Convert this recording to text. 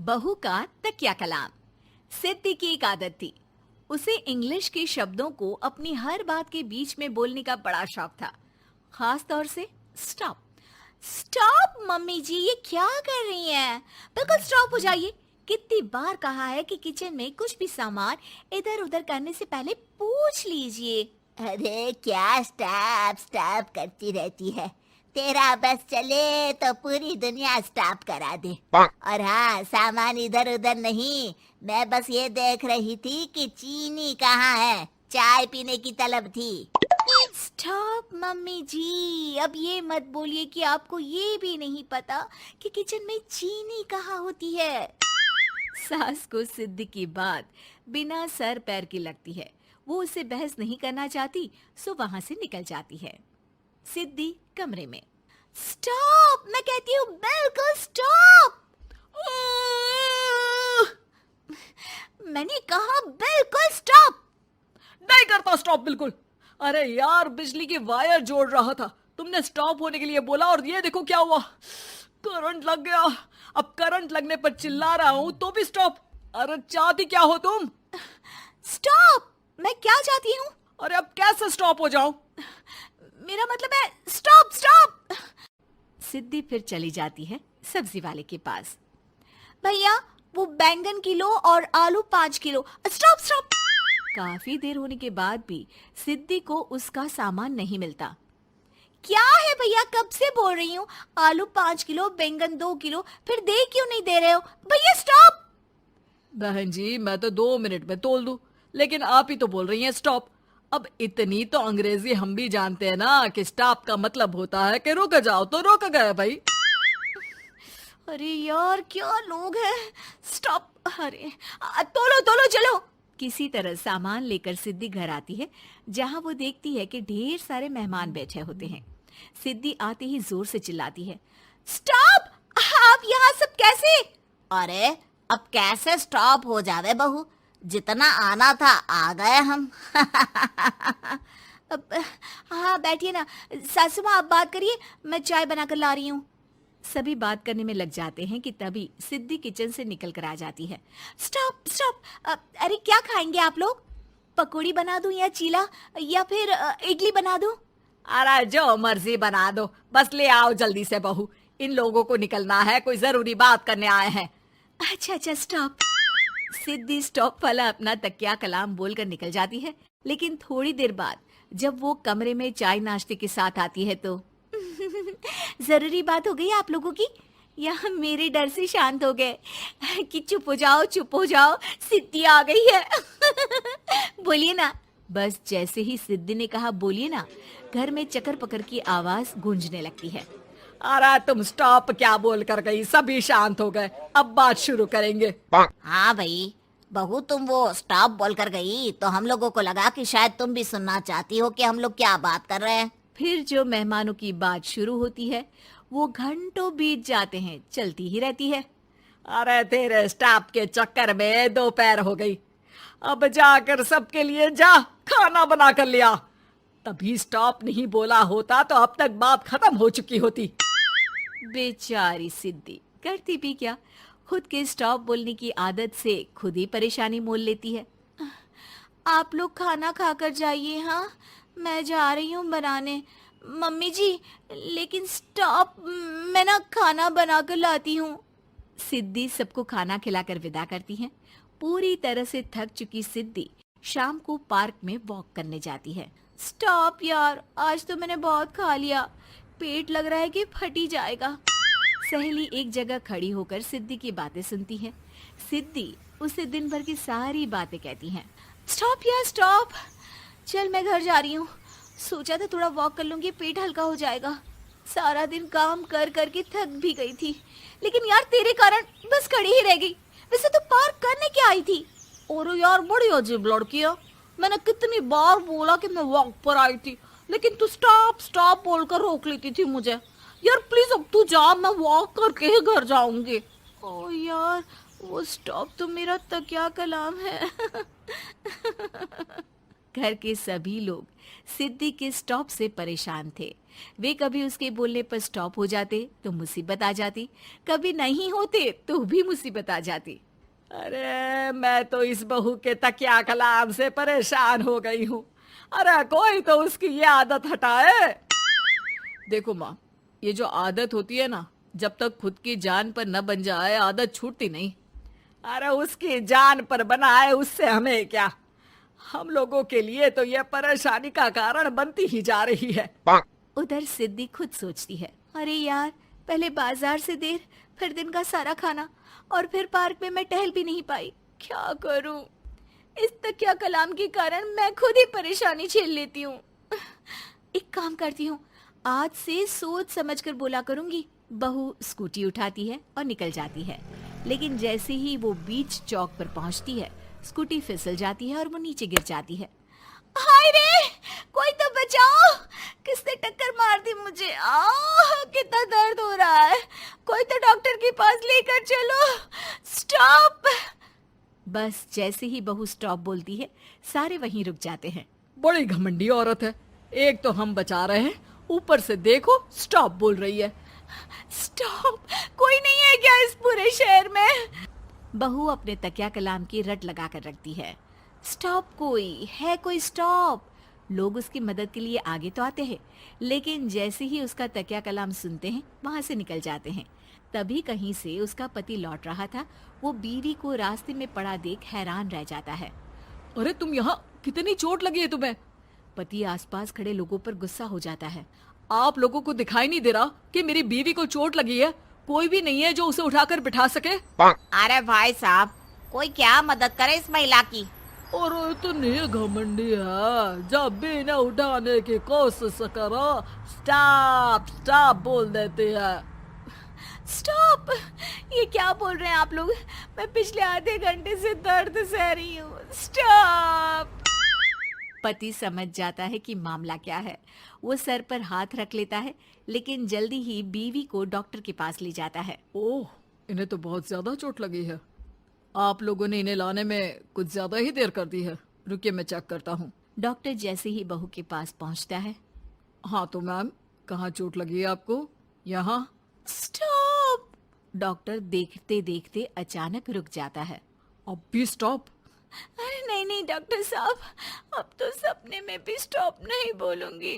बहू का तकिया कलाम। सिद्धि की एक आदत थी। उसे इंग्लिश के शब्दों को अपनी हर बात के बीच में बोलने का बड़ा शौक था, खास तौर से स्टॉप। स्टॉप मम्मी जी, ये क्या कर रही हैं? बिल्कुल स्टॉप हो जाइए। कितनी बार कहा है कि किचन में कुछ भी सामान इधर उधर करने से पहले पूछ लीजिए। अरे क्या स्टॉप स्टॉप करती रहती है। तेरा बस चले तो पूरी दुनिया स्टॉप करा दे। और हाँ, सामान इधर उधर नहीं, मैं बस ये देख रही थी कि चीनी कहाँ है। चाय पीने की तलब थी। स्टॉप मम्मी जी, अब ये मत बोलिए कि आपको ये भी नहीं पता कि किचन में चीनी कहाँ होती है। सास को सिद्धि की बात बिना सर पैर की लगती है। वो उससे बहस नहीं करना चाहती, सो वहां से निकल जाती है। सिद्धि कमरे में। स्टॉप, मैं कहती हूँ बिल्कुल स्टॉप। मैंने कहा बिल्कुल स्टॉप। नहीं करता स्टॉप बिल्कुल। अरे यार, बिजली की वायर जोड़ रहा था, तुमने स्टॉप होने के लिए बोला और ये देखो क्या हुआ, करंट लग गया। अब करंट लगने पर चिल्ला रहा हूं तो भी स्टॉप। अरे चाहती क्या हो तुम? स्टॉप, मैं क्या चाहती हूँ? अरे अब कैसे स्टॉप हो जाऊं? मेरा मतलब है स्टॉप स्टॉप। सिद्धि फिर चली जाती है सब्जी वाले के पास। भैया, वो बैंगन किलो और आलू 5 किलो। Stop stop. काफी देर होने के बाद भी सिद्धि को उसका सामान नहीं मिलता। क्या है भैया, कब से बोल रही हूँ आलू 5 किलो, बैंगन 2 किलो, फिर दे क्यों नहीं दे रहे हो? भैया स्टॉप। बहन जी, मैं तो 2 मिनट में तोल दूं, लेकिन आप ही तो बोल रही हैं स्टॉप। अब इतनी तो अंग्रेजी हम भी जानते हैं ना कि स्टॉप का मतलब होता है कि रुक जाओ, तो रुक गए भाई। अरे यार, क्या लोग हैं। स्टॉप। अरे तोलो तोलो चलो। किसी तरह सामान लेकर सिद्धि घर आती है, जहां वो देखती है कि ढेर सारे मेहमान बैठे होते हैं। सिद्धि आते ही जोर से चिल्लाती है, स्टॉप! आप यहाँ सब कैसे? अरे अब कैसे स्टॉप हो जावे बहू, जितना आना था आ गए हम। हाँ बैठिए ना। सासू माँ, आप बात करिए, मैं चाय बनाकर ला रही हूँ। सभी बात करने में लग जाते हैं कि तभी सिद्धि किचन से निकल कर आ जाती है। Stop stop. अरे क्या खाएंगे आप लोग? पकौड़ी बना दूं या चीला, या फिर इडली बना दूं? अरे जो मर्जी बना दो, बस ले आओ जल्दी से बहू, इन लोगों को निकलना है, कोई जरूरी बात करने आए हैं। अच्छा अच्छा स्टॉप। सिद्धि स्टॉप वाला अपना तकिया कलाम बोलकर निकल जाती है, लेकिन थोड़ी देर बाद जब वो कमरे में चाय नाश्ते के साथ आती है तो जरूरी बात हो गई आप लोगों की, या मेरे डर से शांत हो गए कि चुप हो जाओ, सिद्धि आ गई है। बोलिए ना। बस जैसे ही सिद्धि ने कहा बोलिए ना, घर में चकर पकर की आवाज गूंजने लगती है। अरे तुम स्टॉप क्या बोल कर गई, सभी शांत हो गए, अब बात शुरू करेंगे। हाँ भाई बहू, तुम वो स्टॉप बोल कर गई तो हम लोगों को लगा कि शायद तुम भी सुनना चाहती हो कि हम लोग क्या बात कर रहे हैं। फिर जो मेहमानों की बात शुरू होती है वो घंटों बीत जाते हैं, चलती ही रहती है। अरे तेरे स्टॉप के चक्कर में दोपहर हो गई, अब जाकर सबके लिए जा खाना बना कर लिया। तभी स्टॉप नहीं बोला होता तो अब तक बात खत्म हो चुकी होती। बेचारी सिद्धि करती भी क्या, खुद के स्टॉप बोलने की आदत से खुद ही परेशानी मोल लेती है। आप लोग खाना खाकर जाइए, हाँ मैं जा रही हूँ बनाने। मम्मी जी, लेकिन स्टॉप, मैं ना खाना बनाकर लाती हूँ। सिद्धि सबको खाना खिलाकर विदा करती है। पूरी तरह से थक चुकी सिद्धि शाम को पार्क में वॉक करने जाती है। स्टॉप यार, आज तो मैंने बहुत खा लिया, पेट लग रहा है कि फट ही जाएगा। सहेली एक जगह खड़ी होकर सिद्धि की बातें सुनती है। सिद्धि उसे दिन भर की सारी बातें कहती हैं। स्टॉप यार स्टॉप, चल मैं घर जा रही हूँ। सोचा था थोड़ा वॉक कर लूंगी, पेट हल्का हो जाएगा। सारा दिन काम कर कर के थक भी गई थी, लेकिन यार तेरे कारण बस खड़ी ही रह गई। वैसे तो पार्क करने क्या आई थी? और यार बड़ी अजीब लड़की है, मैंने कितनी बार बोला कि मैं वॉक पर आई थी, लेकिन तू स्टॉप स्टॉप बोलकर रोक लेती थी मुझे। यार प्लीज अब तू जा, मैं वॉक करके ही घर जाऊंगी। ओ यार, वो स्टॉप तो मेरा तकिया कलाम है। घर के सभी लोग सिद्धि के स्टॉप से परेशान थे। वे कभी उसके बोलने पर स्टॉप हो जाते तो मुसीबत आ जाती, कभी नहीं होते तो भी मुसीबत आ जाती। अरे मैं तो इस बहू के तकिया कलाम से परेशान हो गई हूँ। अरे कोई तो उसकी ये आदत हटाए। देखो माँ, ये जो आदत होती है ना, जब तक खुद की जान पर न बन जाए आदत छूटती नहीं। अरे उसकी जान पर बनाए उससे हमें क्या, हम लोगों के लिए तो ये परेशानी का कारण बनती ही जा रही है। उधर सिद्धि खुद सोचती है, अरे यार, पहले बाजार से देर, फिर दिन का सारा खाना, और फिर पार्क में मैं टहल भी नहीं पाई। क्या करूं? इस तकिया कलाम के कारण मैं खुद ही परेशानी झेल लेती हूँ। एक काम करती हूँ, आज से सोच समझ कर बोला करूंगी। बहू स्कूटी उठाती है और निकल जाती है, लेकिन जैसे ही वो बीच चौक पर पहुंचती है, स्कूटी फिसल जाती है और वो नीचे गिर जाती है। हाय रे, कोई तो बचाओ, किसने टक्कर मार दी मुझे? कितना दर्द हो रहा है, कोई तो डॉक्टर के पास लेकर चलो। स्टॉप। बस जैसे ही बहू स्टॉप बोलती है, सारे वहीं रुक जाते हैं। बड़ी घमंडी औरत है, एक तो हम बचा रहे हैं, ऊपर से देखो स्टॉप बोल रही है। स्टॉप? कोई नहीं है क्या इस पूरे शहर में? बहू अपने तकिया कलाम की रट लगा कर रखती है। स्टॉप, कोई है? कोई स्टॉप? लोग उसकी मदद के लिए आगे तो आते हैं, लेकिन जैसे ही उसका तकिया कलाम सुनते हैं, वहां से निकल जाते हैं। तभी कहीं से उसका पति लौट रहा था। वो बीवी को रास्ते में पड़ा देख हैरान रह जाता है। अरे तुम यहाँ, कितनी चोट लगी है तुम्हें? पति आसपास खड़े लोगों पर गुस्सा हो जाता है। आप लोगों को दिखाई नहीं दे रहा कि मेरी बीवी को चोट लगी है? कोई भी नहीं है जो उसे उठाकर बिठा सके? अरे भाई साहब, कोई क्या मदद करे इस महिला की। और इतनी घमंडी है, जब भी इन्हें उठाने की कोशिश करो स्टॉप स्टॉप बोल देती है। स्टॉप! ये क्या बोल रहे हैं आप लोग? मैं पिछले आधे घंटे से दर्द सह रही हूँ। स्टॉप! पति समझ जाता है कि मामला क्या है। वो सर पर हाथ रख लेता है, लेकिन जल्दी ही बीवी को डॉक्टर के पास ले जाता है। ओह, इन्हें तो बहुत ज्यादा चोट लगी है। आप लोगों ने इन्हें लाने में कुछ ज्यादा ही देर कर दी है। रुकिए, मैं चेक करता हूँ। डॉक्टर जैसे ही बहू के पास पहुँचता है। हाँ तो मैम, कहाँ चोट लगी है आपको? यहाँ? स्टॉप! डॉक्टर देखते देखते अचानक रुक जाता है। अब भी स्टॉप? अरे नहीं नहीं डॉक्टर साहब, अब तो सपने में भी स्टॉप नहीं बोलूंगी।